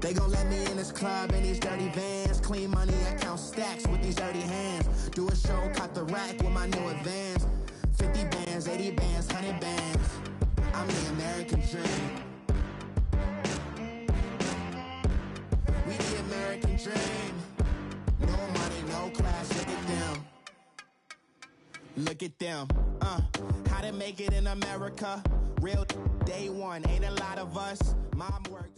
They gon' let me in this club in these dirty vans. Clean money, I count stacks with these dirty hands. Do a show, caught the rack with my new advance. 50 bands, 80 bands, 100 bands. I'm the American dream. We the American dream. No money, no class, look at them. Look at them, how to make it in America. Real day one, ain't a lot of us. Mom works.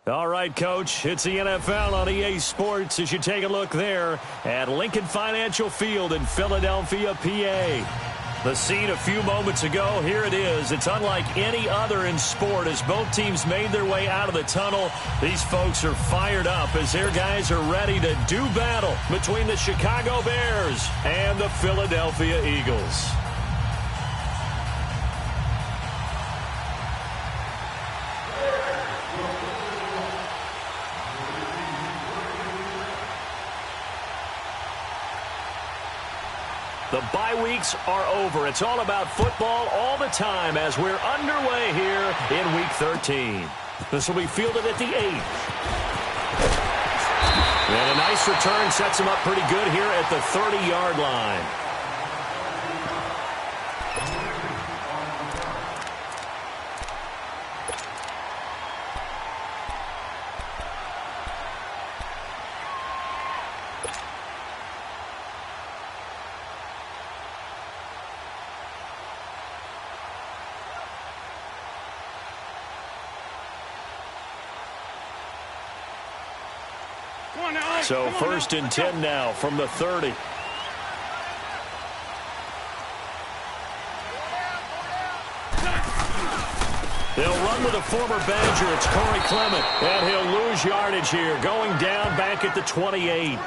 All right, Coach, it's the NFL on EA Sports as you take a look there at Lincoln Financial Field in Philadelphia, PA. The scene a few moments ago, here it is. It's unlike any other in sport as both teams made their way out of the tunnel. These folks are fired up as their guys are ready to do battle between the Chicago Bears and the Philadelphia Eagles. The bye weeks are over. It's all about football all the time as we're underway here in Week 13. This will be fielded at the 8th. And a nice return sets him up pretty good here at the 30-yard line. So 1st and 10 now from the 30. They'll run with a former Badger. It's Corey Clement. And he'll lose yardage here, going down back at the 28.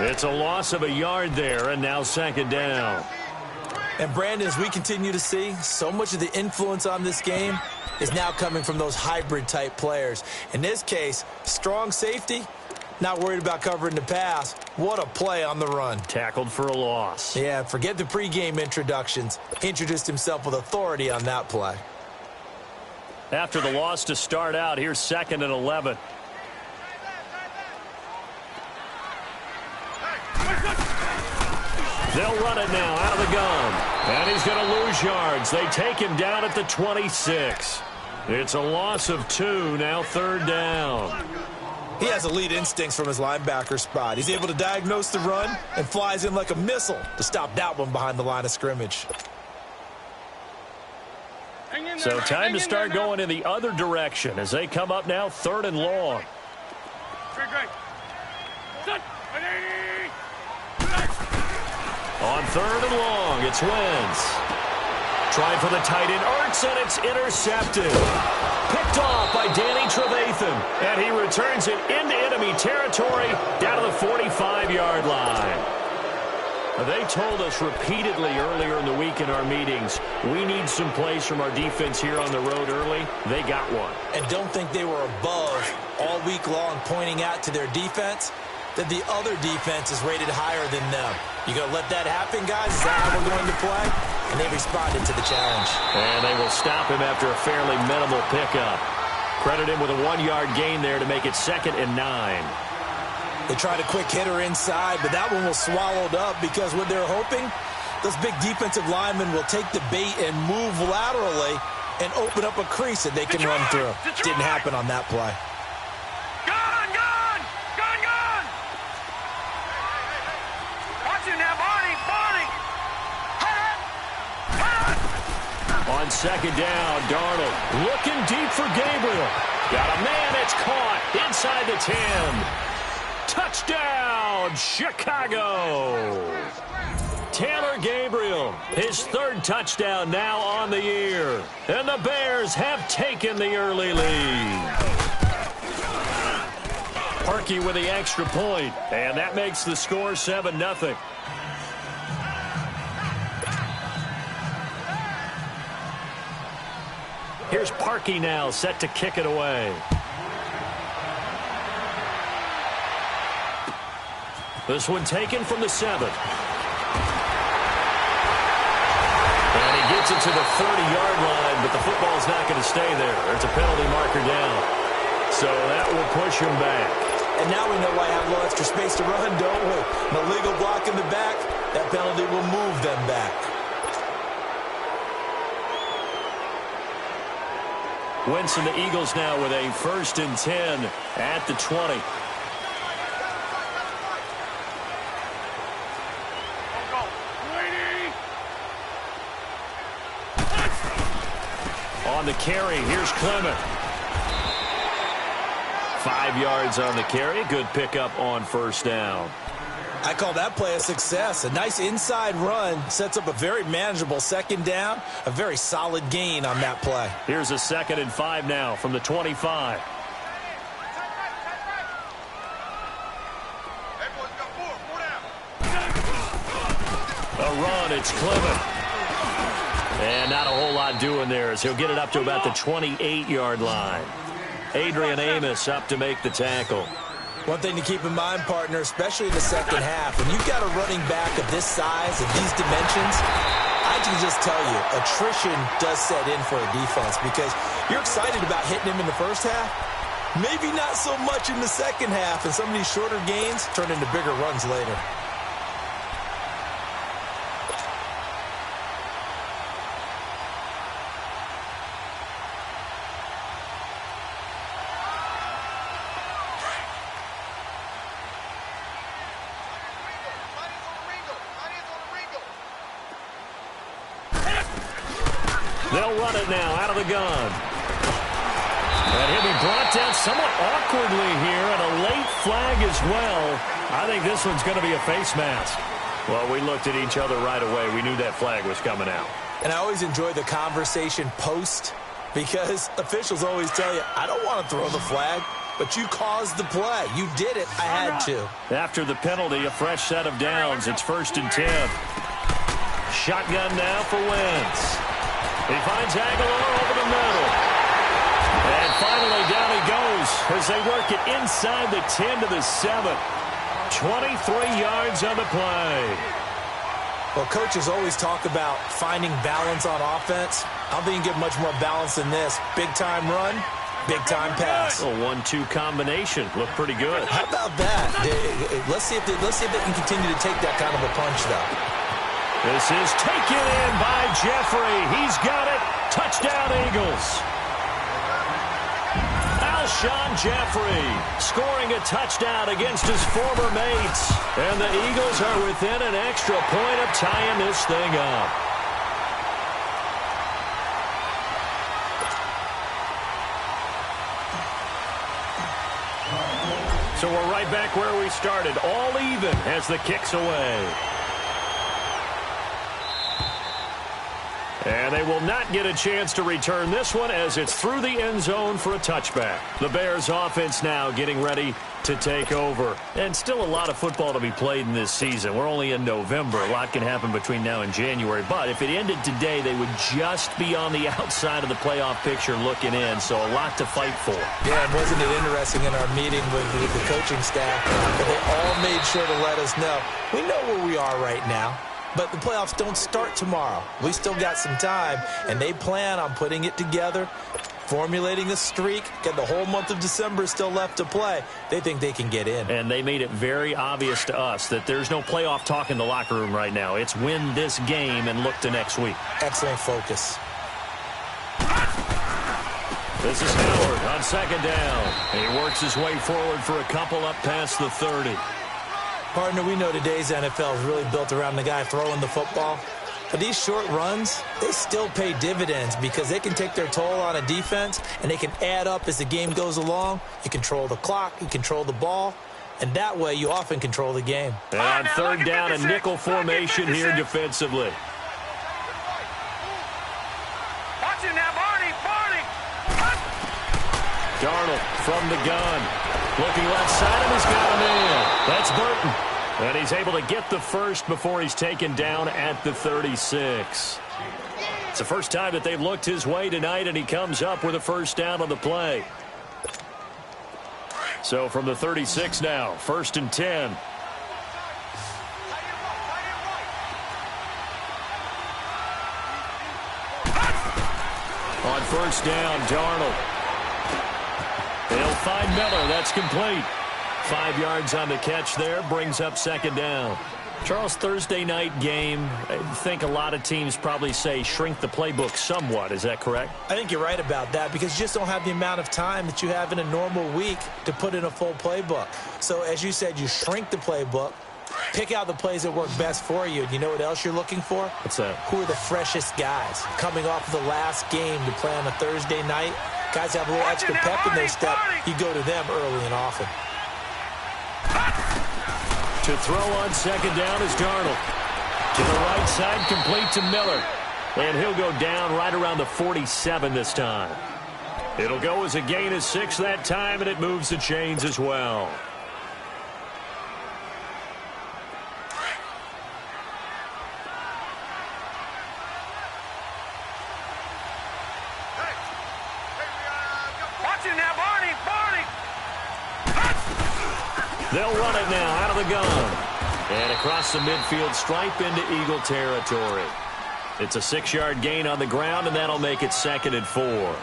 It's a loss of a yard there, and now 2nd down. And, Brandon, as we continue to see, so much of the influence on this game is now coming from those hybrid-type players. In this case, strong safety, not worried about covering the pass. What a play on the run. Tackled for a loss. Yeah, forget the pregame introductions. Introduced himself with authority on that play. After the loss to start out, here's 2nd and 11. They'll run it now out of the gun. And he's going to lose yards. They take him down at the 26. It's a loss of 2, now 3rd down. He has elite instincts from his linebacker spot. He's able to diagnose the run and flies in like a missile to stop that one behind the line of scrimmage. So time to start going in the other direction as they come up now 3rd and long. On 3rd and long, it's Wentz. Trying for the tight end, Ertz, and it's intercepted. Picked off by Danny Trevathan. And he returns it into enemy territory down to the 45-yard line. They told us repeatedly earlier in the week in our meetings, we need some plays from our defense here on the road early. They got one. And don't think they were above all week long pointing out to their defense that the other defense is rated higher than them. You going to let that happen, guys? Is that how we're going to play? And they responded to the challenge. And they will stop him after a fairly minimal pickup. Credit him with a 1-yard gain there to make it 2nd and 9. They tried a quick hitter inside, but that one was swallowed up because what they're hoping, those big defensive linemen will take the bait and move laterally and open up a crease that they can run through. Didn't happen on that play. Gone! Watch it now, Barney! On 2nd down, Darnold looking deep for Gabriel. Got a man, it's caught inside the 10. Touchdown, Chicago! Taylor Gabriel, his 3rd touchdown now on the year. And the Bears have taken the early lead. Parkey with the extra point, and that makes the score 7-0. Here's Parkey now, set to kick it away. This one taken from the 7th. And he gets it to the 30-yard line, but the football's not going to stay there. There's a penalty marker down. So that will push him back. And now we know why I have a little extra space to run, don't we? An illegal block in the back, that penalty will move them back. Wentz and the Eagles now with a 1st and 10 at the 20. On the carry, here's Clement. 5 yards on the carry. Good pickup on 1st down. I call that play a success. A nice inside run sets up a very manageable 2nd down. A very solid gain on that play. Here's a 2nd and 5 now from the 25. A run, it's Clement. And not a whole lot doing there as he'll get it up to about the 28-yard line. Adrian Amos up to make the tackle. One thing to keep in mind, partner, especially in the 2nd half, when you've got a running back of this size and these dimensions, I can just tell you, attrition does set in for a defense because you're excited about hitting him in the 1st half. Maybe not so much in the 2nd half, and some of these shorter gains turn into bigger runs later. They'll run it now out of the gun. And he'll be brought down somewhat awkwardly here, and a late flag as well. I think this one's going to be a face mask. Well, we looked at each other right away. We knew that flag was coming out. And I always enjoy the conversation post because officials always tell you, I don't want to throw the flag, but you caused the play. You did it. I had to. After the penalty, a fresh set of downs. It's 1st and 10. Shotgun now for Wentz. He finds Aguilar over the middle. And finally down he goes as they work it inside the 10 to the 7. 23 yards on the play. Well, coaches always talk about finding balance on offense. I don't think you can get much more balance than this. Big-time run, big-time pass. A 1-2 combination. Looked pretty good. How about that? Let's see if they can continue to take that kind of a punch, though. This is taken in by Jeffrey. He's got it. Touchdown, Eagles. Alshon Jeffrey scoring a touchdown against his former mates. And the Eagles are within an extra point of tying this thing up. So we're right back where we started. All even as the kick's away. And they will not get a chance to return this one as it's through the end zone for a touchback. The Bears offense now getting ready to take over. And still a lot of football to be played in this season. We're only in November. A lot can happen between now and January. But if it ended today, they would just be on the outside of the playoff picture looking in. So a lot to fight for. Yeah, and wasn't it interesting in our meeting with the coaching staff that they all made sure to let us know, we know where we are right now. But the playoffs don't start tomorrow. We still got some time, and they plan on putting it together, formulating a streak, got the whole month of December still left to play. They think they can get in. And they made it very obvious to us that there's no playoff talk in the locker room right now. It's win this game and look to next week. Excellent focus. This is Howard on 2nd down. He works his way forward for a couple up past the 30. Partner, we know today's NFL is really built around the guy throwing the football. But these short runs, they still pay dividends because they can take their toll on a defense and they can add up as the game goes along. You control the clock, you control the ball, and that way you often control the game. And on 3rd down, a nickel formation here defensively. Darnold from the gun. Looking left side, and he's got him in. That's Burton. And he's able to get the first before he's taken down at the 36. It's the first time that they've looked his way tonight, and he comes up with a 1st down on the play. So from the 36 now, 1st and 10. On 1st down, Darnold. They'll find Miller. That's complete. 5 yards on the catch there. Brings up second down. Charles, Thursday night game, I think a lot of teams probably say shrink the playbook somewhat. Is that correct? I think you're right about that because you just don't have the amount of time that you have in a normal week to put in a full playbook. So as you said, you shrink the playbook, pick out the plays that work best for you. And you know what else you're looking for? What's that? Who are the freshest guys coming off of the last game to play on a Thursday night? Guys have a little extra pep in their step. You go to them early and often. To throw on second down is Darnold. To the right side, complete to Miller. And he'll go down right around the 47 this time. It'll go as a gain of 6 that time, and it moves the chains as well. Watch it now, Barney! They'll run it now out of the gun. And across the midfield stripe into Eagle territory. It's a 6-yard gain on the ground, and that'll make it 2nd and 4.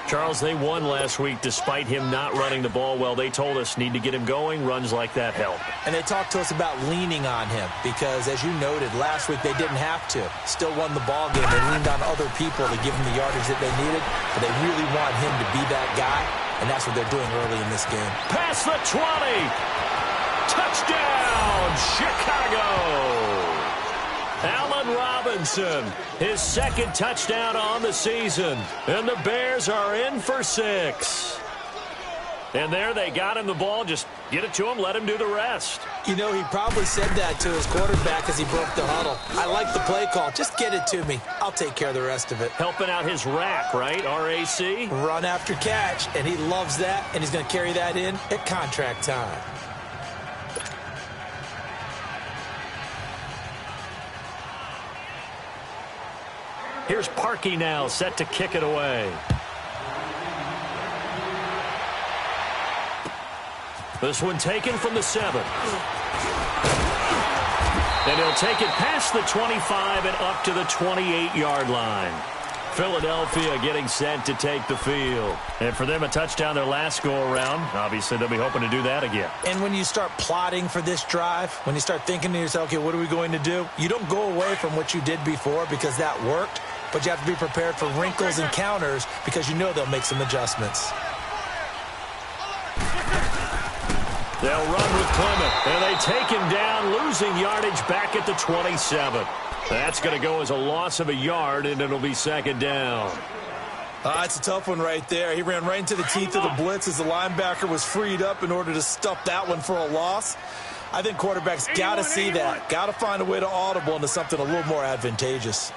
Charles, they won last week despite him not running the ball well. They told us need to get him going. Runs like that help. And they talked to us about leaning on him because, as you noted, last week they didn't have to. Still won the ball game. They leaned on other people to give him the yardage that they needed, but they really want him to be that guy, and that's what they're doing early in this game. Past the 20. Touchdown, Chicago. Allen Robinson, his 2nd touchdown on the season. And the Bears are in for 6. And there they got him the ball. Just get it to him, let him do the rest. You know, he probably said that to his quarterback as he broke the huddle. I like the play call. Just get it to me. I'll take care of the rest of it. Helping out his rack, right? RAC? Run after catch, and he loves that, and he's going to carry that in at contract time. Here's Parkey now, set to kick it away. This one taken from the 7. And he'll take it past the 25 and up to the 28-yard line. Philadelphia getting set to take the field. And for them, a touchdown their last go-around. Obviously, they'll be hoping to do that again. And when you start plotting for this drive, when you start thinking to yourself, okay, what are we going to do? You don't go away from what you did before because that worked, but you have to be prepared for wrinkles and counters because you know they'll make some adjustments. They'll run with Clement, and they take him down, losing yardage back at the 27. That's going to go as a loss of a yard, and it'll be 2nd down. It's a tough one right there. He ran right into the teeth of the blitz as the linebacker was freed up in order to stuff that one for a loss. I think quarterbacks got to see that. Got to find a way to audible into something a little more advantageous.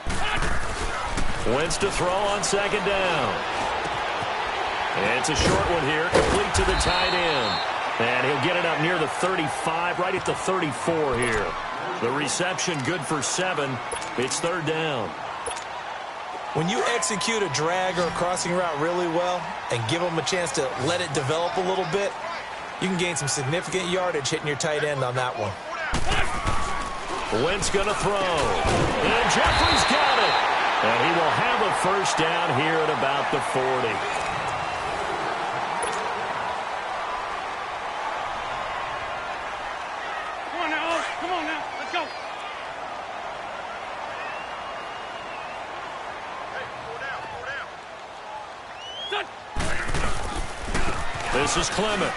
Wentz to throw on 2nd down. And it's a short one here, complete to the tight end. And he'll get it up near the 35, right at the 34 here. The reception good for 7. It's 3rd down. When you execute a drag or a crossing route really well and give them a chance to let it develop a little bit, you can gain some significant yardage hitting your tight end on that one. Wentz going to throw. And Jeffrey's got it. And he will have a 1st down here at about the 40. Come on now, let's go. This is Clement.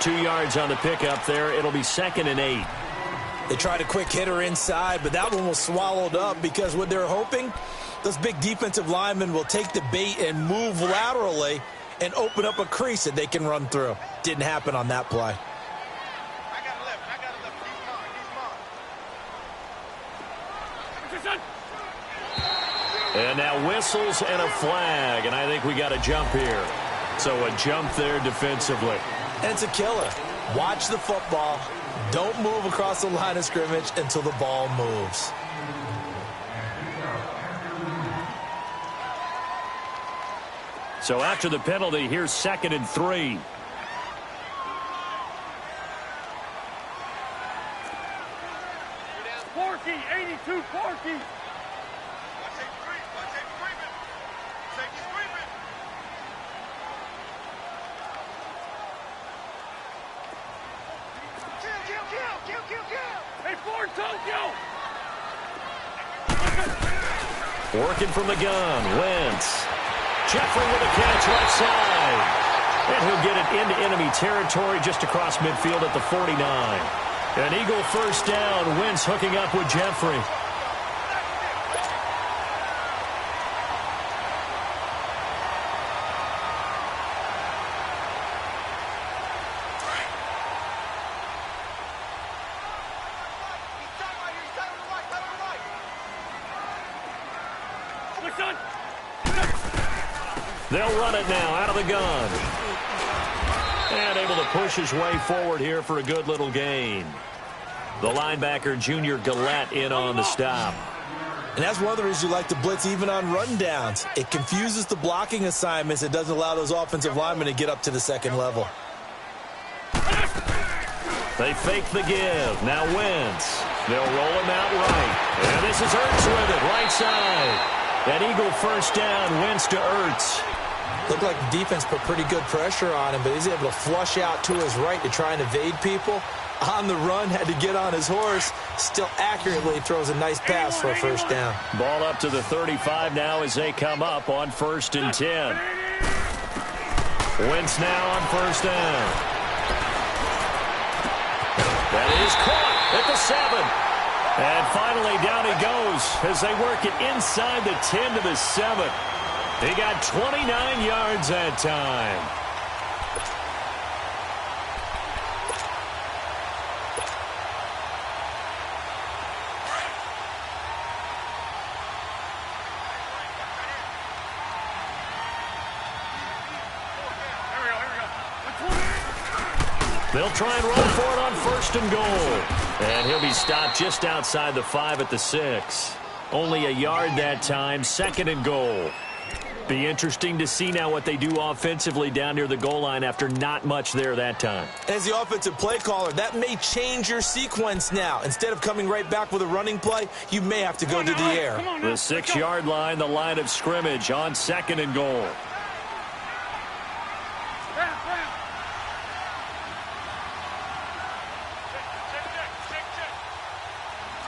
2 yards on the pickup there. It'll be 2nd and 8. They tried a quick hitter inside, but that one was swallowed up because what they're hoping, those big defensive linemen will take the bait and move laterally and open up a crease that they can run through. Didn't happen on that play. And now whistles and a flag, and I think we got a jump here. So a jump there defensively. And it's a killer. Watch the football. Don't move across the line of scrimmage until the ball moves. So after the penalty, here's 2nd and 3. Porky, 82, Porky. PS4 Tokyo! Working from the gun, Wentz. Jeffrey with a catch right side. And he'll get it into enemy territory just across midfield at the 49. An Eagle first down. Wentz hooking up with Jeffrey. They'll run it now out of the gun. And able to push his way forward here for a good little gain. The linebacker, Junior Gillette, in on the stop. And that's one of the reasons you like to blitz even on rundowns. It confuses the blocking assignments. It doesn't allow those offensive linemen to get up to the second level. They fake the give. Now Wentz. They'll roll him out right. And this is Ertz with it, right side. An Eagle first down, Wentz to Ertz. Looked like the defense put pretty good pressure on him, but he's able to flush out to his right to try and evade people. On the run, had to get on his horse. Still accurately throws a nice pass for a first down. Ball up to the 35 now as they come up on 1st and 10. Wentz now on first down. That is caught at the 7. And finally down he goes as they work it inside the 10 to the 7. He got 29 yards that time. They'll try and run for it on 1st and goal. And he'll be stopped just outside the 5 at the 6. Only a yard that time, 2nd and goal. Be interesting to see now what they do offensively down near the goal line after not much there that time. As the offensive play caller, that may change your sequence now. Instead of coming right back with a running play, you may have to go to the air. The 6-yard line, the line of scrimmage on 2nd and goal.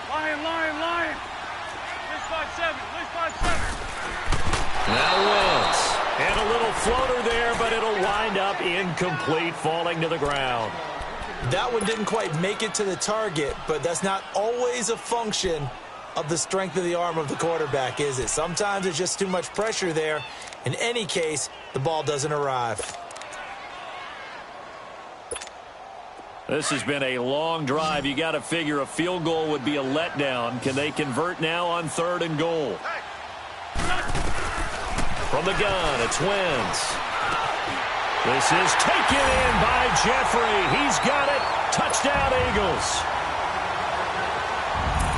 Lion. List 5-7. Now Wentz. And a little floater there, but it'll wind up incomplete, falling to the ground. That one didn't quite make it to the target, but that's not always a function of the strength of the arm of the quarterback, is it? Sometimes it's just too much pressure there. In any case, the ball doesn't arrive. This has been a long drive. You got to figure a field goal would be a letdown. Can they convert now on 3rd and goal? From the gun, it's Wentz. This is taken in by Jeffrey. He's got it. Touchdown, Eagles.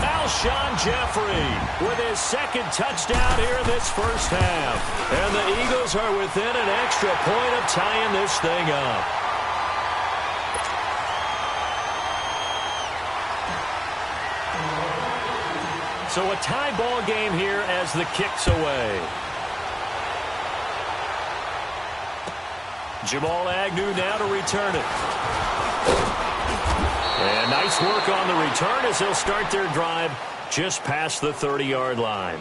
Alshon Jeffrey with his 2nd touchdown here in this first half. And the Eagles are within an extra point of tying this thing up. So a tie ball game here as the kick's away. Jamal Agnew now to return it. And nice work on the return as they'll start their drive just past the 30-yard line.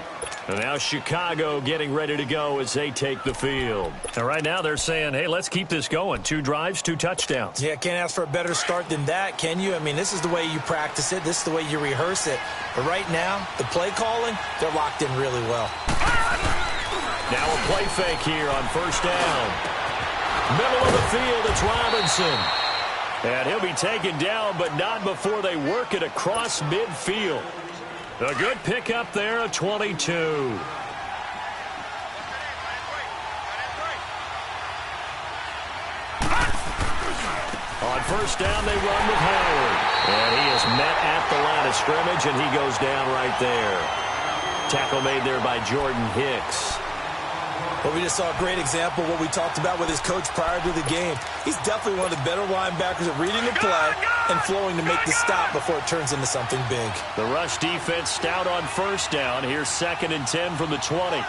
And now Chicago getting ready to go as they take the field. And right now they're saying, hey, let's keep this going. 2 drives, 2 touchdowns. Yeah, can't ask for a better start than that, can you? I mean, this is the way you practice it. This is the way you rehearse it. But right now, the play calling, they're locked in really well. Now a play fake here on 1st down. Middle of the field, it's Robinson. And he'll be taken down, but not before they work it across midfield. A good pickup there, a 22. On 1st down, they run with Howard. And he is met at the line of scrimmage, and he goes down right there. Tackle made there by Jordan Hicks. Well, we just saw a great example of what we talked about with his coach prior to the game. He's definitely one of the better linebackers at reading the play and flowing to make the stop before it turns into something big. The rush defense stout on 1st down. Here's 2nd and 10 from the 20.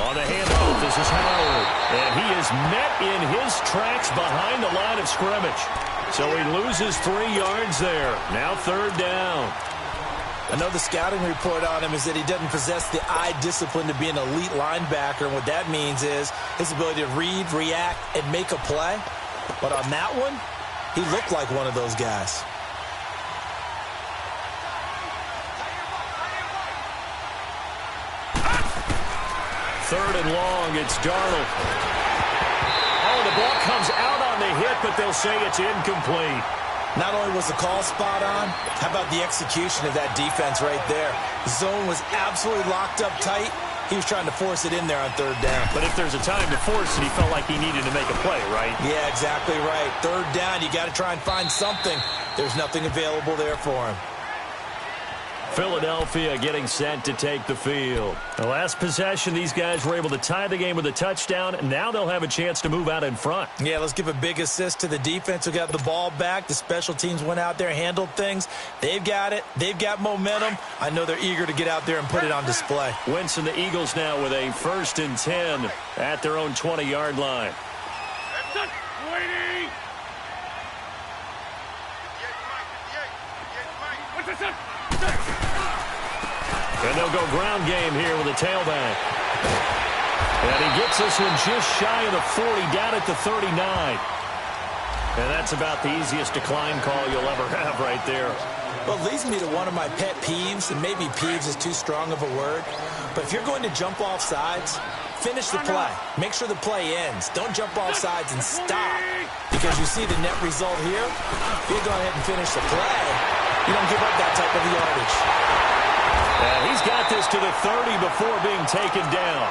On the handoff, this is Howard. And he is met in his tracks behind the line of scrimmage. So he loses 3 yards there. Now 3rd down. I know the scouting report on him is that he doesn't possess the eye discipline to be an elite linebacker. And what that means is his ability to read, react, and make a play. But on that one, he looked like one of those guys. Third and long, it's Darnold. Oh, the ball comes out on the hit, but they'll say it's incomplete. Not only was the call spot on, how about the execution of that defense right there? The zone was absolutely locked up tight. He was trying to force it in there on 3rd down. But if there's a time to force it, he felt like he needed to make a play, right? Yeah, exactly right. 3rd down, you got to try and find something. There's nothing available there for him. Philadelphia getting set to take the field. The last possession, these guys were able to tie the game with a touchdown, and now they'll have a chance to move out in front. Yeah, let's give a big assist to the defense who got the ball back. The special teams went out there, handled things. They've got it. They've got momentum. I know they're eager to get out there and put it on display. Wentz and the Eagles now with a 1st and 10 at their own 20-yard line. And they'll go ground game here with a tailback. And he gets this one just shy of the 40, down at the 39. And that's about the easiest decline call you'll ever have right there. Well, it leads me to one of my pet peeves, and maybe peeves is too strong of a word. But if you're going to jump off sides, finish the play. Make sure the play ends. Don't jump off sides and stop. Because you see the net result here. If you go ahead and finish the play, you don't give up that type of yardage. And he's got this to the 30 before being taken down.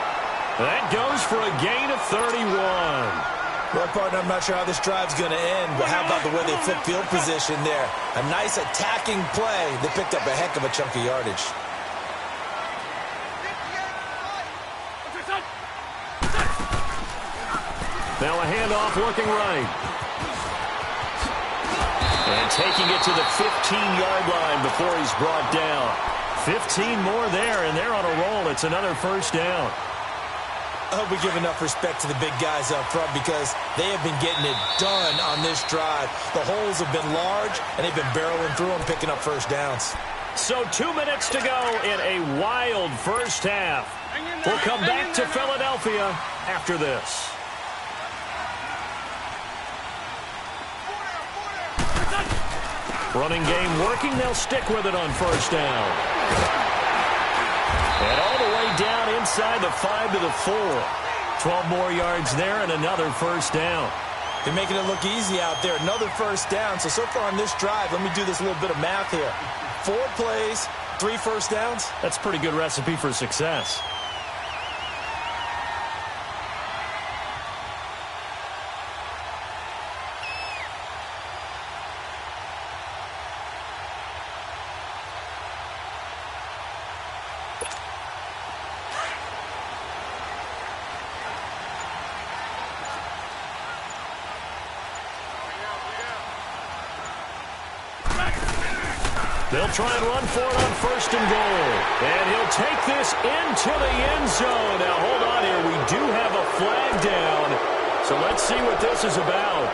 That goes for a gain of 31. Well, partner, I'm not sure how this drive's going to end, but how about the way they flip field position there? A nice attacking play. They picked up a heck of a chunk of yardage. Now a handoff looking right. And taking it to the 15-yard line before he's brought down. 15 more there, and they're on a roll. It's another 1st down. I hope we give enough respect to the big guys up front because they have been getting it done on this drive. The holes have been large, and they've been barreling through them, picking up 1st downs. So 2 minutes to go in a wild 1st half. We'll come back to Philadelphia after this. Running game working. They'll stick with it on 1st down. And all the way down inside the 5 to the 4. 12 more yards there and another 1st down. They're making it look easy out there. Another 1st down. So far on this drive, let me do this little bit of math here. 4 plays, 3 1st downs. That's a pretty good recipe for success. They'll try and run for it on 1st and goal. And he'll take this into the end zone. Now, hold on here. We do have a flag down. So let's see what this is about.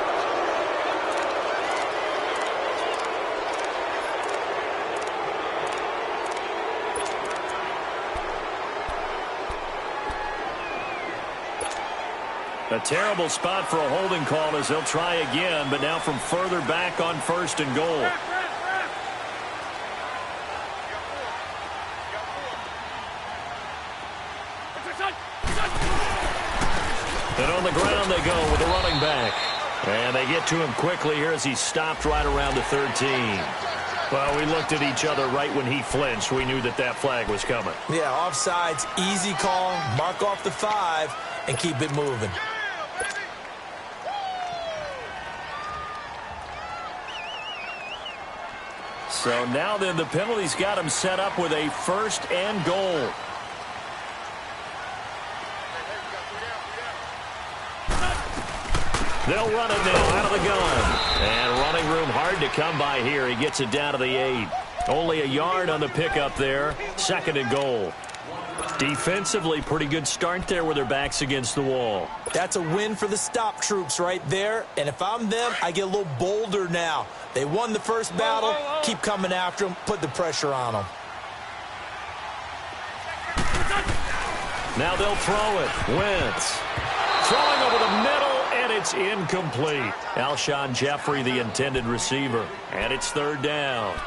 A terrible spot for a holding call as they'll try again, but now from further back on 1st and goal. And on the ground they go with a running back. And they get to him quickly here as he stopped right around the 13. Well, we looked at each other right when he flinched. We knew that that flag was coming. Yeah, offsides, easy call, mark off the 5, and keep it moving. So now then the penalty's got him set up with a 1st and goal. They'll run it now out of the gun. And running room hard to come by here. He gets it down to the 8. Only a yard on the pickup there. 2nd and goal. Defensively, pretty good start there with their backs against the wall. That's a win for the stop troops right there. And if I'm them, I get a little bolder now. They won the first battle. Keep coming after them. Put the pressure on them. Now they'll throw it. Wentz throwing over the middle, and it's incomplete. Alshon Jeffrey, the intended receiver. And it's third down.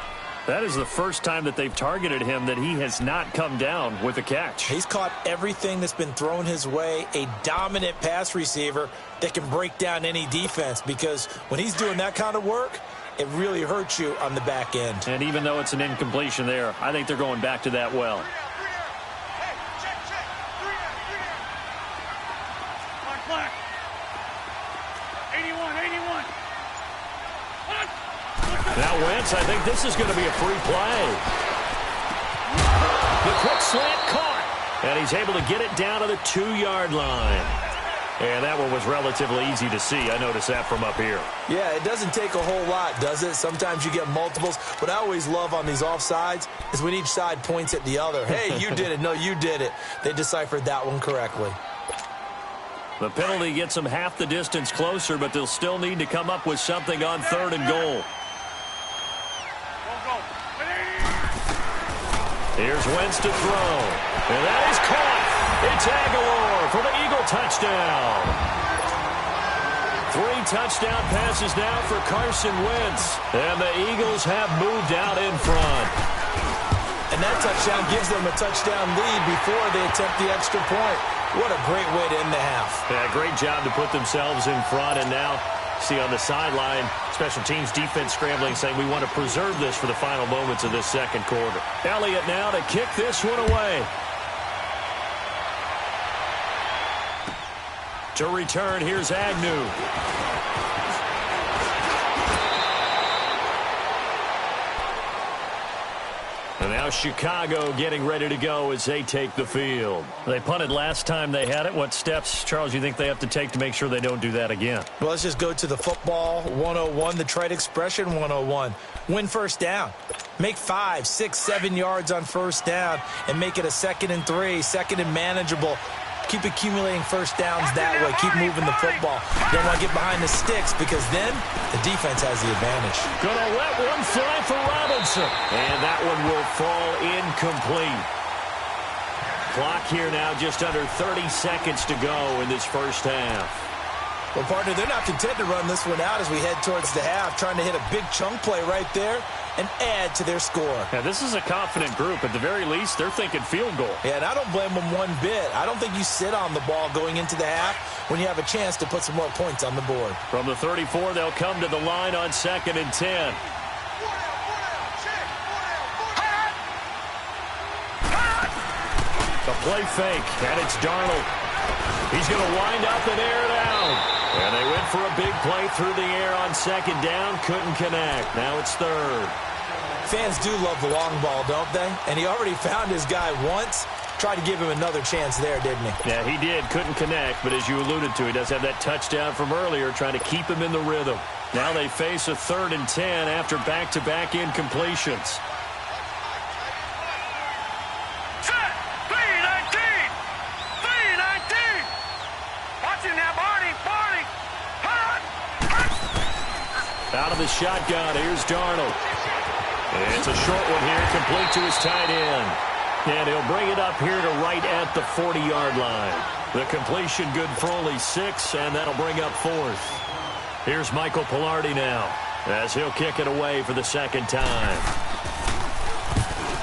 That is the first time that they've targeted him that he has not come down with a catch. He's caught everything that's been thrown his way. A dominant pass receiver that can break down any defense, because when he's doing that kind of work, it really hurts you on the back end. And even though it's an incompletion there, I think they're going back to that well. Now Wentz, I think this is going to be a free play. The quick slant caught, and he's able to get it down to the 2-yard line. And that one was relatively easy to see. I noticed that from up here. Yeah, it doesn't take a whole lot, does it? Sometimes you get multiples. What I always love on these offsides is when each side points at the other. Hey, you did it. No, you did it. They deciphered that one correctly. The penalty gets them half the distance closer, but they'll still need to come up with something on 3rd and goal. Here's Wentz to throw. And that is caught. It's Aguilar for the Eagle touchdown. 3 touchdown passes now for Carson Wentz. And the Eagles have moved out in front. And that touchdown gives them a touchdown lead before they attempt the extra point. What a great way to end the half. Yeah, great job to put themselves in front. And now, see on the sideline, special teams defense scrambling, saying we want to preserve this for the final moments of this second quarter. Elliott now to kick this one away. To return, here's Agnew. And now Chicago getting ready to go as they take the field. They punted last time they had it. What steps, Charles, you think they have to take to make sure they don't do that again? Well, let's just go to the football 101, the trite expression 101. Win first down. Make 5, 6, 7 yards on first down and make it a 2nd and 3, 2nd and manageable. Keep accumulating first downs that way. Keep moving the football. Don't want to get behind the sticks, because then the defense has the advantage. Gonna let one fly for Robinson. And that one will fall incomplete. Clock here now just under 30 seconds to go in this first half. Well, partner, they're not content to run this one out as we head towards the half, trying to hit a big chunk play right there and add to their score. Yeah, this is a confident group. At the very least, they're thinking field goal. Yeah, and I don't blame them one bit. I don't think you sit on the ball going into the half when you have a chance to put some more points on the board. From the 34, they'll come to the line on 2nd and 10. A play fake, and it's Darnold. He's going to wind up and air it out. And they went for a big play through the air on 2nd down. Couldn't connect. Now it's 3rd. Fans do love the long ball, don't they? And he already found his guy once. Tried to give him another chance there, didn't he? Yeah, he did. Couldn't connect. But as you alluded to, he does have that touchdown from earlier, trying to keep him in the rhythm. Now they face a 3rd and 10 after back-to-back incompletions. Out of the shotgun, here's Darnold. It's a short one here, complete to his tight end. And he'll bring it up here to right at the 40-yard line. The completion good for only 6, and that'll bring up 4th. Here's Michael Pilardi now, as he'll kick it away for the 2nd time.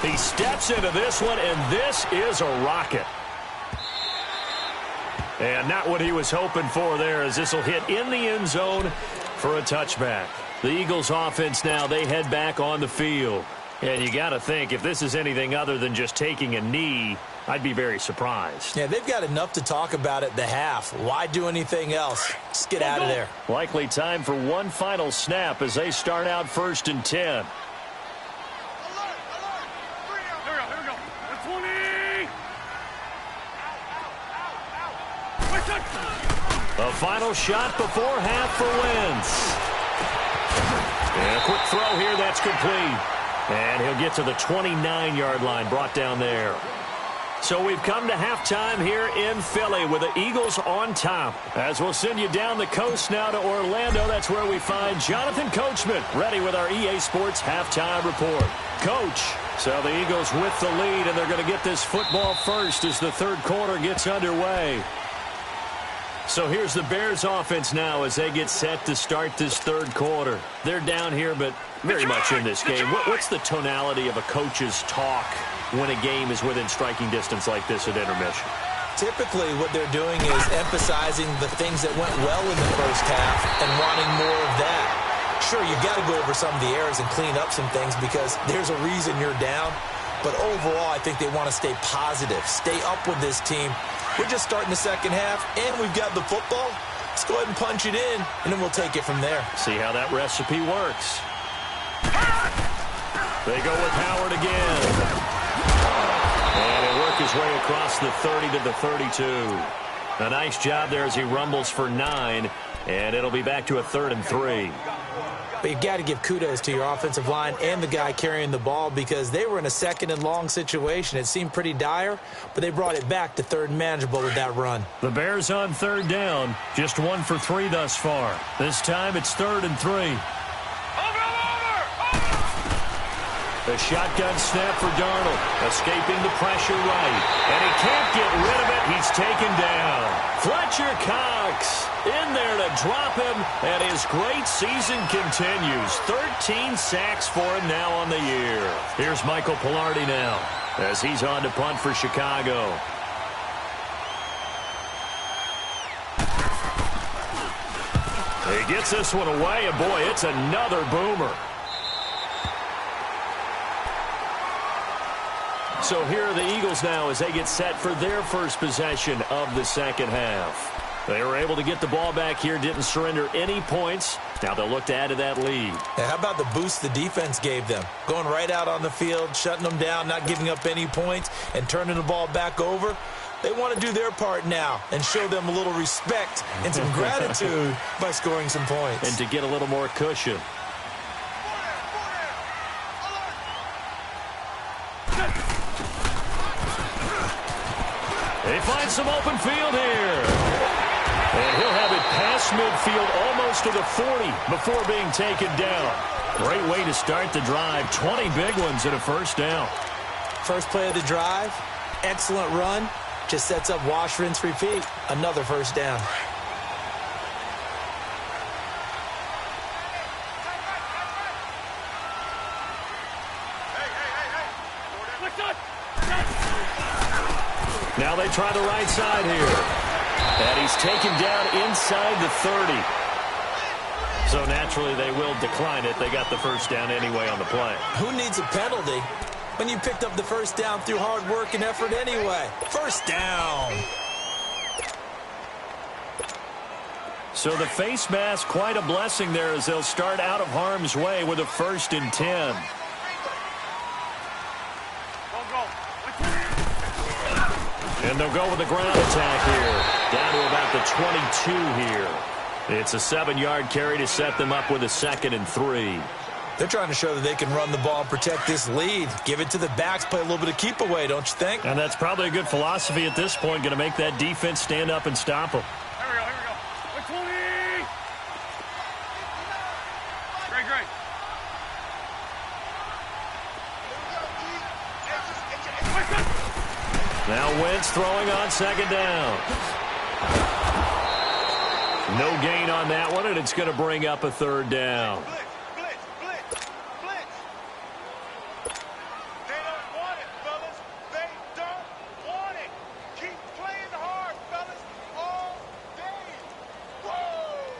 He steps into this one, and this is a rocket. And not what he was hoping for there, as this will hit in the end zone for a touchback. The Eagles offense now, they head back on the field. And you got to think, if this is anything other than just taking a knee, I'd be very surprised. Yeah, they've got enough to talk about at the half. Why do anything else? Just get out of there. Likely time for one final snap as they start out 1st and 10. Here we go. 20. A final shot before half for Wentz. And a quick throw here, that's complete. And he'll get to the 29-yard line, brought down there. So we've come to halftime here in Philly with the Eagles on top. As we'll send you down the coast now to Orlando, that's where we find Jonathan Coachman ready with our EA Sports halftime report. Coach, so the Eagles with the lead, and they're going to get this football first as the third quarter gets underway. So here's the Bears offense now as they get set to start this third quarter. They're down here, but very much in this game. What's the tonality of a coach's talk when a game is within striking distance like this at intermission? Typically, what they're doing is emphasizing the things that went well in the first half and wanting more of that. Sure, you've got to go over some of the errors and clean up some things because there's a reason you're down. But overall, I think they want to stay positive, stay up with this team. We're just starting the second half, and we've got the football. Let's go ahead and punch it in, and then we'll take it from there. See how that recipe works. They go with Howard again. And he'll work his way across the 30 to the 32. A nice job there as he rumbles for 9, and it'll be back to a 3rd and 3. But you've got to give kudos to your offensive line and the guy carrying the ball because they were in a 2nd and long situation. It seemed pretty dire, but they brought it back to 3rd and manageable with that run. The Bears on 3rd down, just 1 for 3 thus far. This time it's 3rd and 3. A shotgun snap for Darnold, escaping the pressure right, and he can't get rid of it. He's taken down. Fletcher Cox in there to drop him, and his great season continues. 13 sacks for him now on the year. Here's Michael Pilardi now as he's on to punt for Chicago. He gets this one away, and boy, it's another boomer. So here are the Eagles now as they get set for their first possession of the second half. They were able to get the ball back here, didn't surrender any points. Now they'll look to add to that lead. Now, how about the boost the defense gave them? Going right out on the field, shutting them down, not giving up any points, and turning the ball back over. They want to do their part now and show them a little respect and some gratitude by scoring some points. And to get a little more cushion. They find some open field here. And he'll have it past midfield almost to the 40 before being taken down. Great way to start the drive. 20 big ones and a first down. First play of the drive, excellent run. Just sets up wash, rinse, repeat. Another first down. Now they try the right side here. And he's taken down inside the 30. So naturally they will decline it. They got the first down anyway on the play. Who needs a penalty when you picked up the first down through hard work and effort anyway? First down. So the face mask, quite a blessing there as they'll start out of harm's way with a 1st and 10. And they'll go with the ground attack here. Down to about the 22 here. It's a 7-yard carry to set them up with a 2nd and 3. They're trying to show that they can run the ball and protect this lead. Give it to the backs, play a little bit of keep away, don't you think? And that's probably a good philosophy at this point. Going to make that defense stand up and stop them. Here we go. 20. Great. Now Wentz throwing on 2nd down. No gain on that one, and it's going to bring up a 3rd down. Blitz. They don't want it, fellas. They don't want it. Keep playing hard, fellas, all day. Whoa!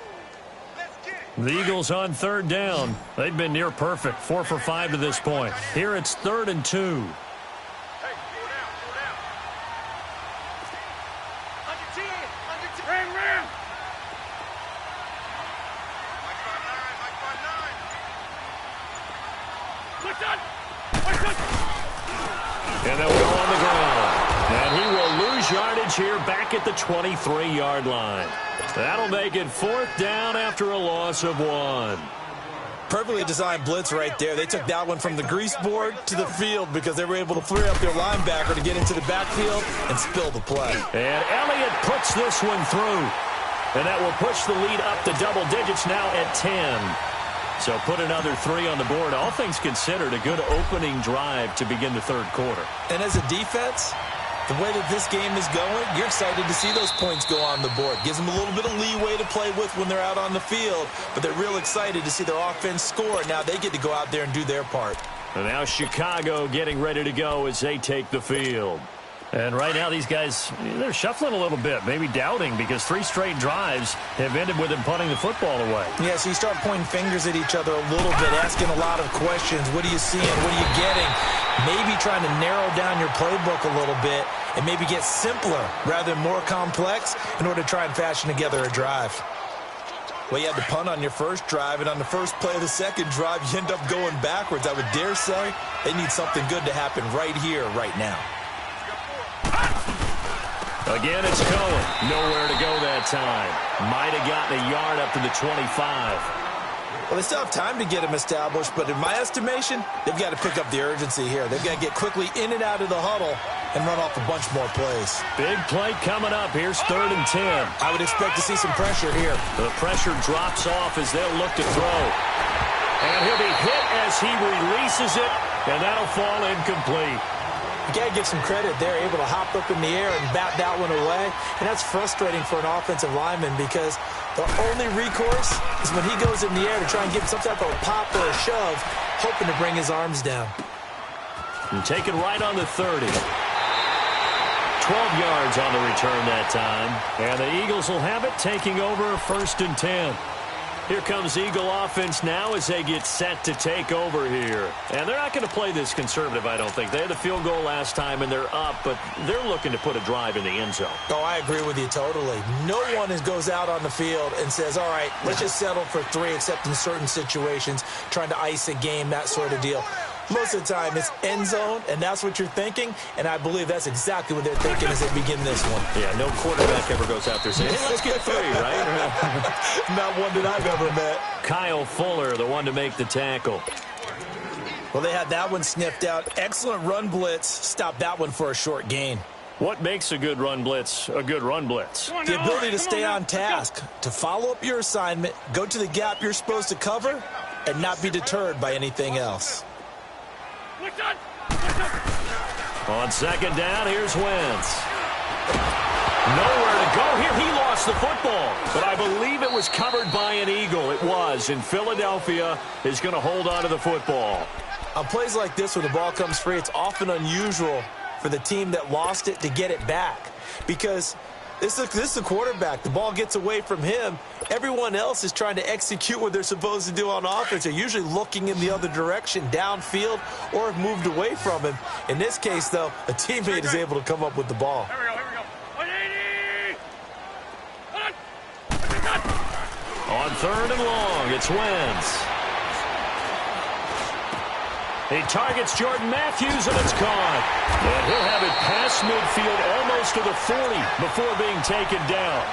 Let's get it. The Eagles on 3rd down. They've been near perfect, 4 for 5 to this point. Here it's 3rd and 2. And they'll go on the ground. And he will lose yardage here back at the 23-yard line. That'll make it 4th down after a loss of 1. Perfectly designed blitz right there. They took that one from the grease board to the field because they were able to free up their linebacker to get into the backfield and spill the play. And Elliott puts this one through. And that will push the lead up to double digits now at 10. So put another 3 on the board. All things considered, a good opening drive to begin the third quarter. And as a defense, the way that this game is going, you're excited to see those points go on the board. Gives them a little bit of leeway to play with when they're out on the field, but they're real excited to see their offense score. Now they get to go out there and do their part. And now Chicago getting ready to go as they take the field. And right now these guys, they're shuffling a little bit, maybe doubting, because 3 straight drives have ended with them punting the football away. Yeah, so you start pointing fingers at each other a little bit, asking a lot of questions. What are you seeing? What are you getting? Maybe trying to narrow down your playbook a little bit and maybe get simpler rather than more complex in order to try and fashion together a drive. Well, you had to punt on your first drive, and on the first play of the second drive, you end up going backwards. I would dare say they need something good to happen right here, right now. Again, it's Cohen. Nowhere to go that time. Might have gotten a yard up to the 25. Well, they still have time to get him established, but in my estimation, they've got to pick up the urgency here. They've got to get quickly in and out of the huddle and run off a bunch more plays. Big play coming up. Here's 3rd and 10. I would expect to see some pressure here. The pressure drops off as they'll look to throw. And he'll be hit as he releases it, and that'll fall incomplete. You got to give some credit. They're able to hop up in the air and bat that one away. And that's frustrating for an offensive lineman because the only recourse is when he goes in the air to try and get some type of a pop or a shove, hoping to bring his arms down. And take it right on the 30. 12 yards on the return that time. And the Eagles will have it, taking over 1st and 10. Here comes Eagle offense now as they get set to take over here. And they're not going to play this conservative, I don't think. They had the field goal last time, and they're up, but they're looking to put a drive in the end zone. Oh, I agree with you totally. No one goes out on the field and says, all right, let's just settle for 3, except in certain situations, trying to ice a game, that sort of deal. Most of the time, it's end zone, and that's what you're thinking, and I believe that's exactly what they're thinking as they begin this one. Yeah, no quarterback ever goes out there saying, hey, let's get 3, right? Not one that I've ever met. Kyle Fuller, the one to make the tackle. Well, they had that one sniffed out. Excellent run blitz. Stopped that one for a short gain. What makes a good run blitz a good run blitz? The ability to stay on task, to follow up your assignment, go to the gap you're supposed to cover, and not be deterred by anything else. On 2nd down, here's Wentz. Nowhere to go here. He lost the football, but I believe it was covered by an Eagle. It was, and Philadelphia is going to hold on to the football. On plays like this where the ball comes free, it's often unusual for the team that lost it to get it back because this is the quarterback. The ball gets away from him. Everyone else is trying to execute what they're supposed to do on offense. They're usually looking in the other direction, downfield, or have moved away from him. In this case, though, a teammate is able to come up with the ball. Here we go. 180. On 3rd and long, it's Wentz. He targets Jordan Matthews, and it's caught. And he'll have it past midfield almost to the 40 before being taken down.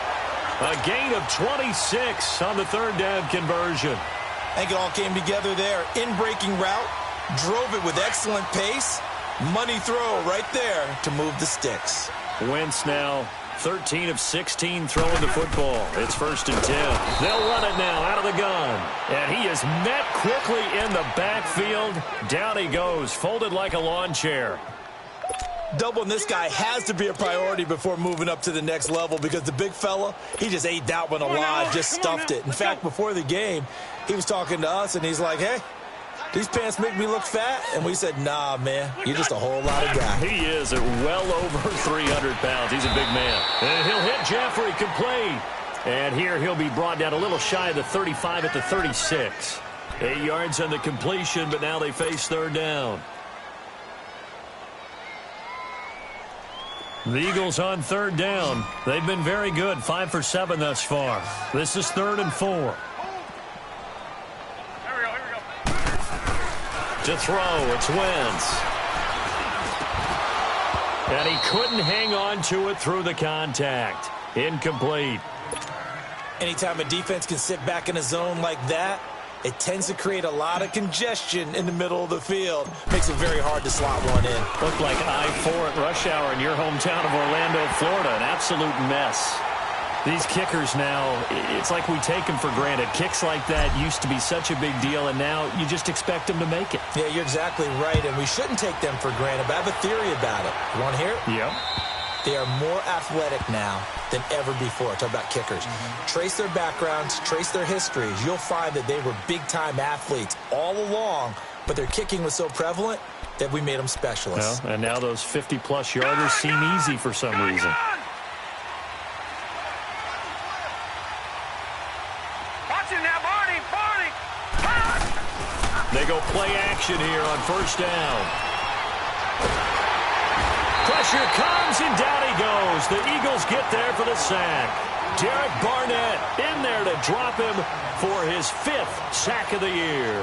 A gain of 26 on the 3rd down conversion. I think it all came together there. In-breaking route, drove it with excellent pace. Money throw right there to move the sticks. Wentz now 13 of 16 throwing the football. It's 1st and 10. They'll run it now out of the gun. And he is met quickly in the backfield. Down he goes, folded like a lawn chair. Doubling this guy has to be a priority before moving up to the next level because the big fella, he just ate that one alive, just stuffed it. In fact, before the game, he was talking to us, and he's like, hey, these pants make me look fat? And we said, nah, man, you're just a whole lot of guy. He is at well over 300 pounds. He's a big man. And he'll hit Jeffrey, complete. And here he'll be brought down a little shy of the 35 at the 36. 8 yards on the completion, but now they face 3rd down. The Eagles on 3rd down. They've been very good, 5 for 7 thus far. This is 3rd and 4. Here we go. To throw, it's Wentz. And he couldn't hang on to it through the contact. Incomplete. Anytime a defense can sit back in a zone like that, it tends to create a lot of congestion in the middle of the field. Makes it very hard to slot one in. Looked like I-4 at rush hour in your hometown of Orlando, Florida. An absolute mess. These kickers now, it's like we take them for granted. Kicks like that used to be such a big deal, and now you just expect them to make it. Yeah, you're exactly right, and we shouldn't take them for granted, but I have a theory about it. You want to hear it? Yep. They are more athletic now than ever before. Talk about kickers. Trace their backgrounds, trace their histories. You'll find that they were big-time athletes all along, but their kicking was so prevalent that we made them specialists. Well, and now those 50-plus yarders seem easy for some reason. They go play action here on first down. Pressure comes, and down he goes. The Eagles get there for the sack. Derek Barnett in there to drop him for his 5th sack of the year.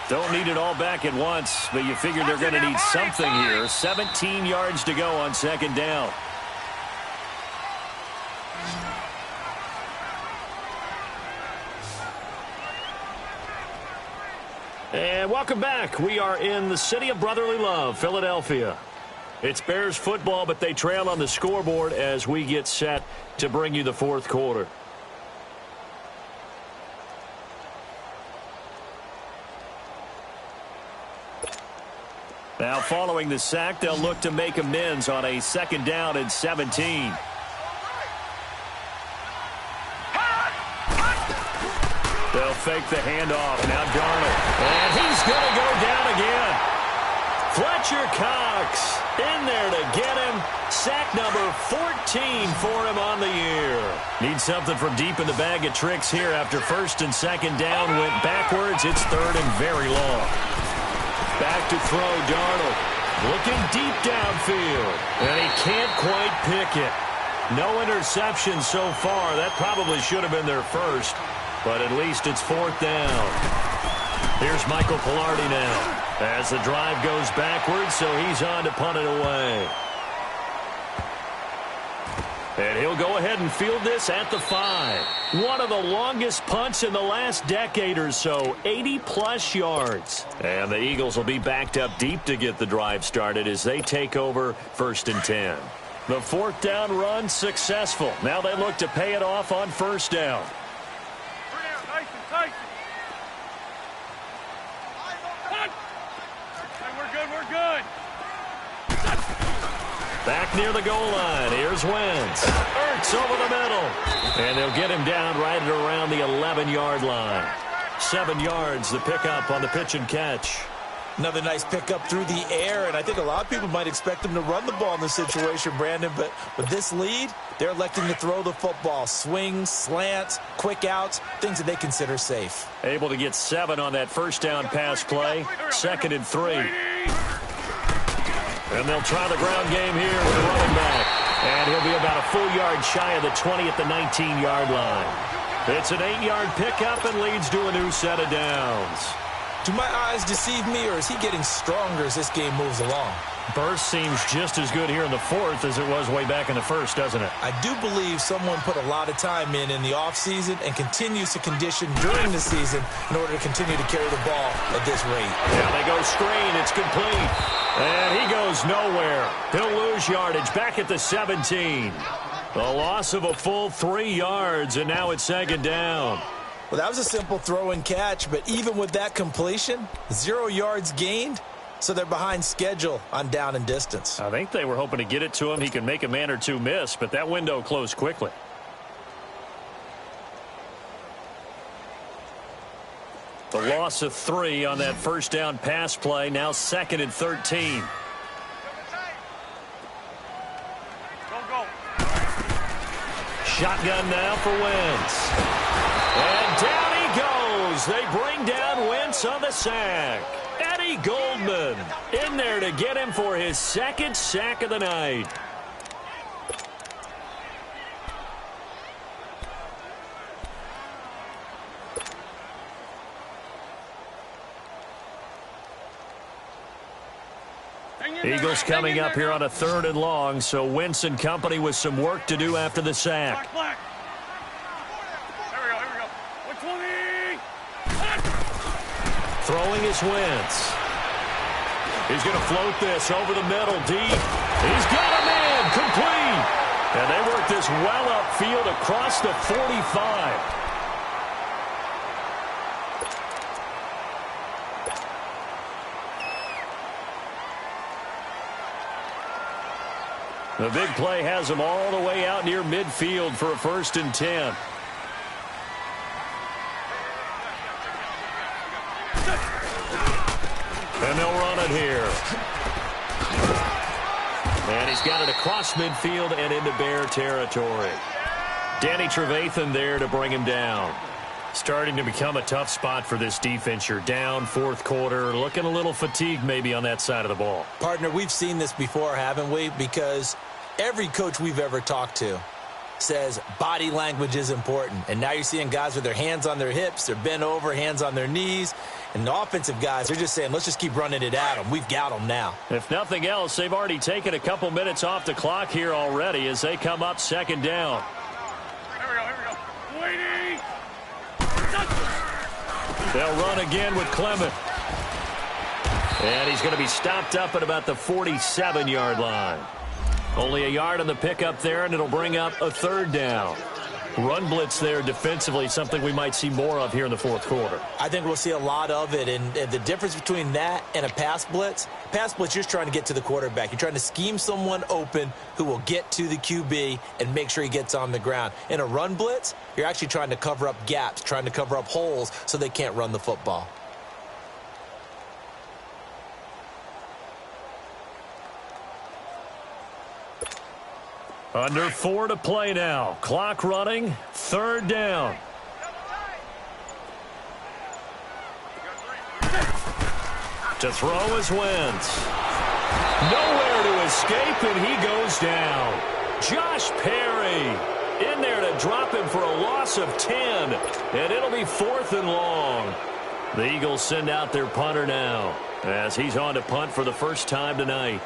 Don't need it all back at once, but you figure they're going to need something here. 17 yards to go on second down. And welcome back. We are in the city of brotherly love, Philadelphia. It's Bears football, but they trail on the scoreboard as we get set to bring you the fourth quarter. Now, following the sack, they'll look to make amends on a second down and 17. They'll fake the handoff. Now Darnold. And he's going to go down again. Fletcher Cox in there to get him. Sack number 14 for him on the year. Need something from deep in the bag of tricks here after first and second down went backwards. It's third and very long. Back to throw, Darnold. Looking deep downfield. And he can't quite pick it. No interceptions so far. That probably should have been their first. But at least it's fourth down. Here's Michael Pilardi now as the drive goes backwards, so he's on to punt it away. And he'll go ahead and field this at the 5. One of the longest punts in the last decade or so, 80-plus yards. And the Eagles will be backed up deep to get the drive started as they take over first and 10. The fourth down run successful. Now they look to pay it off on first down. Back near the goal line. Here's Wentz. Ertz over the middle. And they'll get him down right at around the 11-yard line. 7 yards, the pickup on the pitch and catch. Another nice pickup through the air, and I think a lot of people might expect them to run the ball in this situation, Brandon, but with this lead, they're electing to throw the football. Swings, slants, quick outs, things that they consider safe. Able to get 7 on that first down pass play. 2nd and 3. And they'll try the ground game here with the running back. And he'll be about a full yard shy of the 20 at the 19-yard line. It's an 8-yard pickup and leads to a new set of downs. Do my eyes deceive me, or is he getting stronger as this game moves along? Burst seems just as good here in the fourth as it was way back in the first, doesn't it? I do believe someone put a lot of time in the offseason and continues to condition during the season in order to continue to carry the ball at this rate. Now they go screen. It's complete. And he goes nowhere. He'll lose yardage back at the 17. The loss of a full 3 yards, and now it's second down. Well, that was a simple throw and catch, but even with that completion, 0 yards gained, so they're behind schedule on down and distance. I think they were hoping to get it to him. He can make a man or two miss, but that window closed quickly. The loss of 3 on that first down pass play, now 2nd and 13. Shotgun now for Wentz. And down he goes. They bring down Wentz on the sack. Eddie Goldman in there to get him for his 2nd sack of the night. Hang in Eagles coming up here on a 3rd and long, so Wentz and company with some work to do after the sack. Black. Here we go. 120. Throwing is Wentz. He's going to float this over the middle deep. He's got a man complete. And they work this well upfield across the 45. The big play has them all the way out near midfield for a 1st and 10. And they'll run it here. And he's got it across midfield and into Bear territory. Danny Trevathan there to bring him down. Starting to become a tough spot for this defense. You're down 4th quarter, looking a little fatigued maybe on that side of the ball. Partner, we've seen this before, haven't we? Because every coach we've ever talked to says body language is important. And now you're seeing guys with their hands on their hips, they're bent over, hands on their knees. And the offensive guys are just saying, let's just keep running it at them. We've got them now. If nothing else, they've already taken a couple minutes off the clock here already as they come up 2nd down. Here we go. Waiting. They'll run again with Clement. And he's going to be stopped up at about the 47-yard line. Only a yard on the pickup there, and it'll bring up a 3rd down. Run blitz there defensively, something we might see more of here in the 4th quarter. I think we'll see a lot of it, and the difference between that and a pass blitz, you're just trying to get to the quarterback. You're trying to scheme someone open who will get to the QB and make sure he gets on the ground. In a run blitz, you're actually trying to cover up gaps, trying to cover up holes so they can't run the football. Under 4 to play now. Clock running. 3rd down. To throw is Wentz. Nowhere to escape, and he goes down. Josh Perry in there to drop him for a loss of 10. And it'll be 4th and long. The Eagles send out their punter now as he's on to punt for the first time tonight.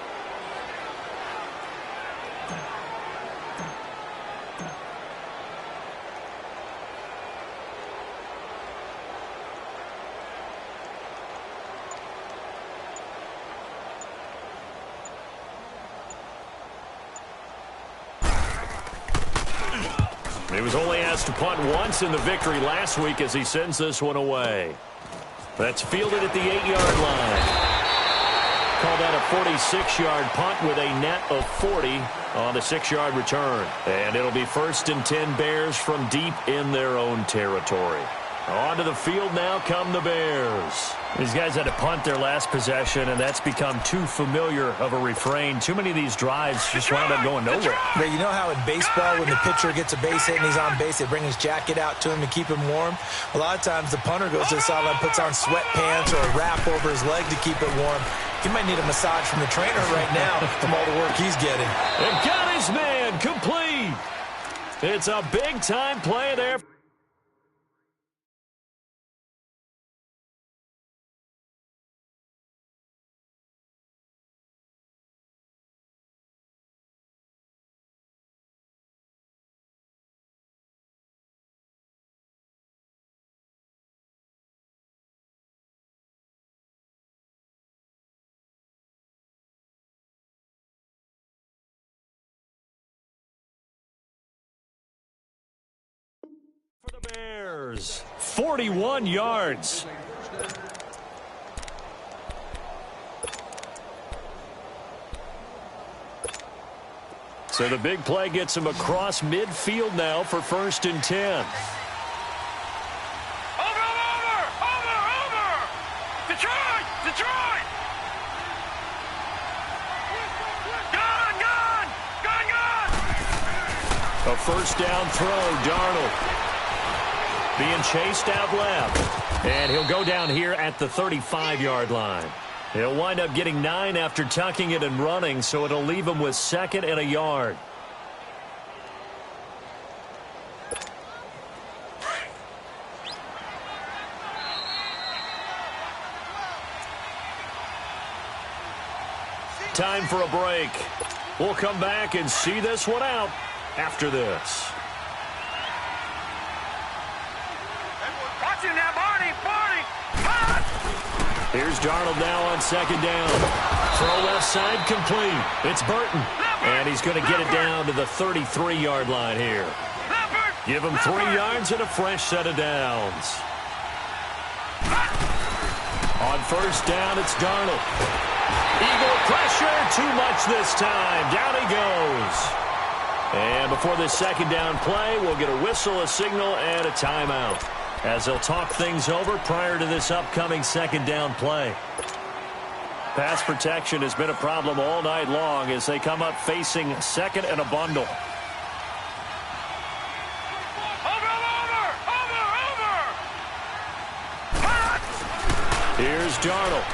He was only asked to punt once in the victory last week as he sends this one away. That's fielded at the 8-yard line. Call that a 46-yard punt with a net of 40 on the 6-yard return. And it'll be 1st and 10 Bears from deep in their own territory. Onto the field now come the Bears. These guys had to punt their last possession, and that's become too familiar of a refrain. Too many of these drives just wound up going nowhere. But you know how in baseball, when the pitcher gets a base hit and he's on base, they bring his jacket out to him to keep him warm? A lot of times the punter goes to the sideline, puts on sweatpants or a wrap over his leg to keep it warm. He might need a massage from the trainer right now from all the work he's getting. And got his man complete. It's a big-time play there. For the Bears, 41 yards. So the big play gets him across midfield now for 1st and 10. Over! Detroit! Gone! A 1st down throw, Darnold. Being chased out left. And he'll go down here at the 35-yard line. He'll wind up getting 9 after tucking it and running, so it'll leave him with 2nd and a yard. time for a break. We'll come back and see this one out after this. Watching that, Barney. Here's Darnold now on second down. Throw left side complete. It's Burton. And he's going to get it down to the 33-yard line here. Give him 3 yards and a fresh set of downs. On first down, it's Darnold. Eagle pressure, too much this time. Down he goes. And before this second down play, we'll get a whistle, a signal, and a timeout, as they'll talk things over prior to this upcoming second down play. Pass protection has been a problem all night long as they come up facing second and a bundle. Here's Darnold.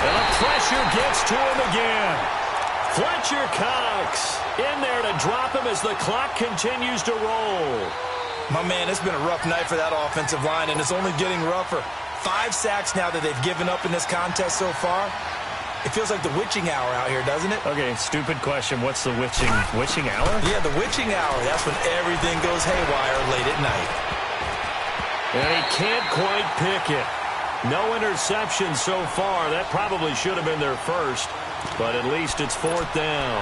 And the pressure gets to him again. Fletcher Cox in there to drop him as the clock continues to roll. My man, it's been a rough night for that offensive line, and it's only getting rougher. 5 sacks now that they've given up in this contest so far. It feels like the witching hour out here, doesn't it? Okay, stupid question. What's the witching hour? Yeah, the witching hour. That's when everything goes haywire late at night. And he can't quite pick it. No interception so far. That probably should have been their first, but at least it's fourth down.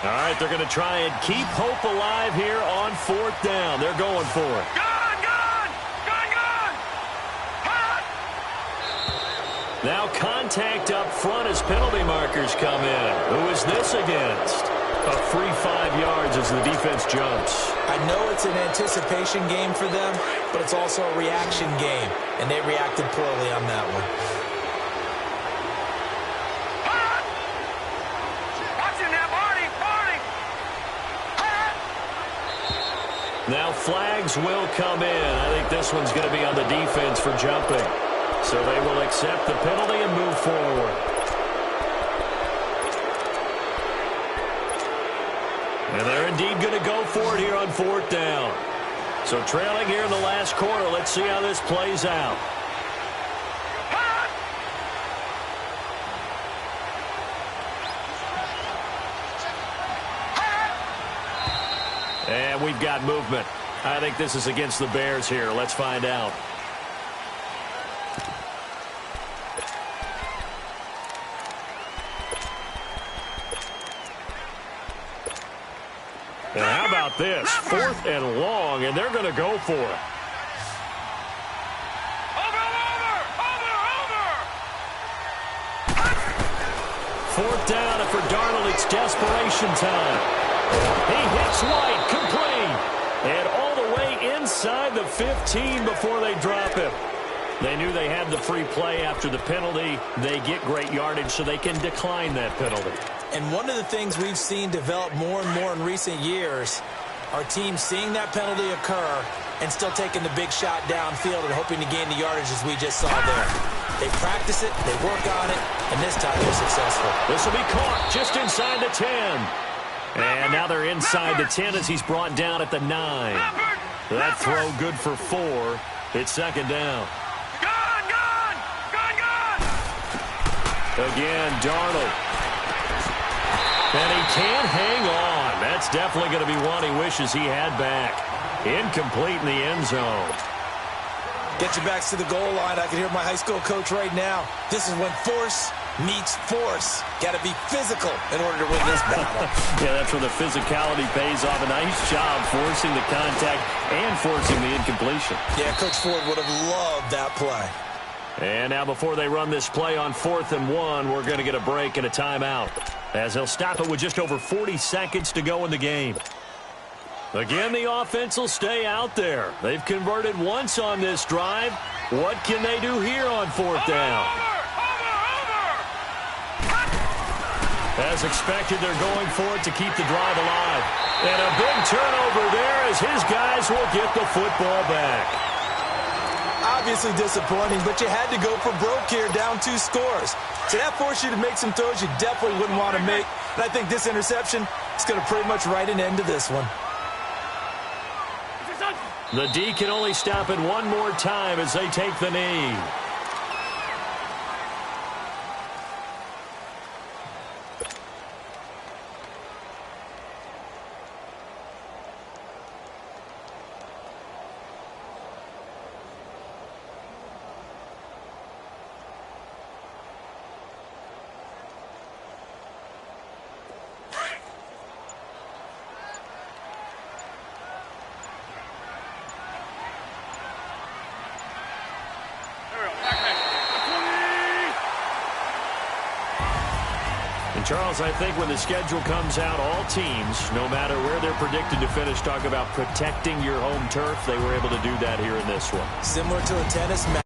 All right, they're going to try and keep hope alive here on fourth down. They're going for it. Now contact up front as penalty markers come in. Who is this against? A free 5 yards as the defense jumps. I know it's an anticipation game for them, but it's also a reaction game, and they reacted poorly on that one. Now flags will come in. I think this one's going to be on the defense for jumping. So they will accept the penalty and move forward. And they're indeed going to go for it here on fourth down. So trailing here in the last quarter. Let's see how this plays out. And we've got movement. I think this is against the Bears here. Let's find out. And how about this? 4th and long, and they're going to go for it. Fourth down, and for Darnold, it's desperation time. He hits White, complete, and all the way inside the 15 before they drop him. They knew they had the free play after the penalty. They get great yardage, so they can decline that penalty. And one of the things we've seen develop more and more in recent years are teams seeing that penalty occur and still taking the big shot downfield and hoping to gain the yardage as we just saw there. They practice it, they work on it, and this time they're successful. This will be caught just inside the 10. And now they're inside the 10 as he's brought down at the 9. That throw good for 4. It's second down. Again, Darnold. And he can't hang on. That's definitely going to be one he wishes he had back. Incomplete in the end zone. Get your backs to the goal line. I can hear my high school coach right now. This is when force meets force. Got to be physical in order to win this battle. Yeah, that's where the physicality pays off. A nice job forcing the contact and forcing the incompletion. Yeah, Coach Ford would have loved that play. And now before they run this play on 4th and 1, we're going to get a break and a timeout, as they'll stop it with just over 40 seconds to go in the game. Again, the offense will stay out there. They've converted once on this drive. What can they do here on 4th down? As expected, they're going for it to keep the drive alive. And a big turnover there as his guys will get the football back. Obviously disappointing, but you had to go for broke here, down 2 scores. So that forced you to make some throws you definitely wouldn't want to make. And I think this interception is going to pretty much write an end to this one. The D can only stop it one more time as they take the knee. And, Charles, I think when the schedule comes out, all teams, no matter where they're predicted to finish, talk about protecting your home turf. They were able to do that here in this one. Similar to the tennis match.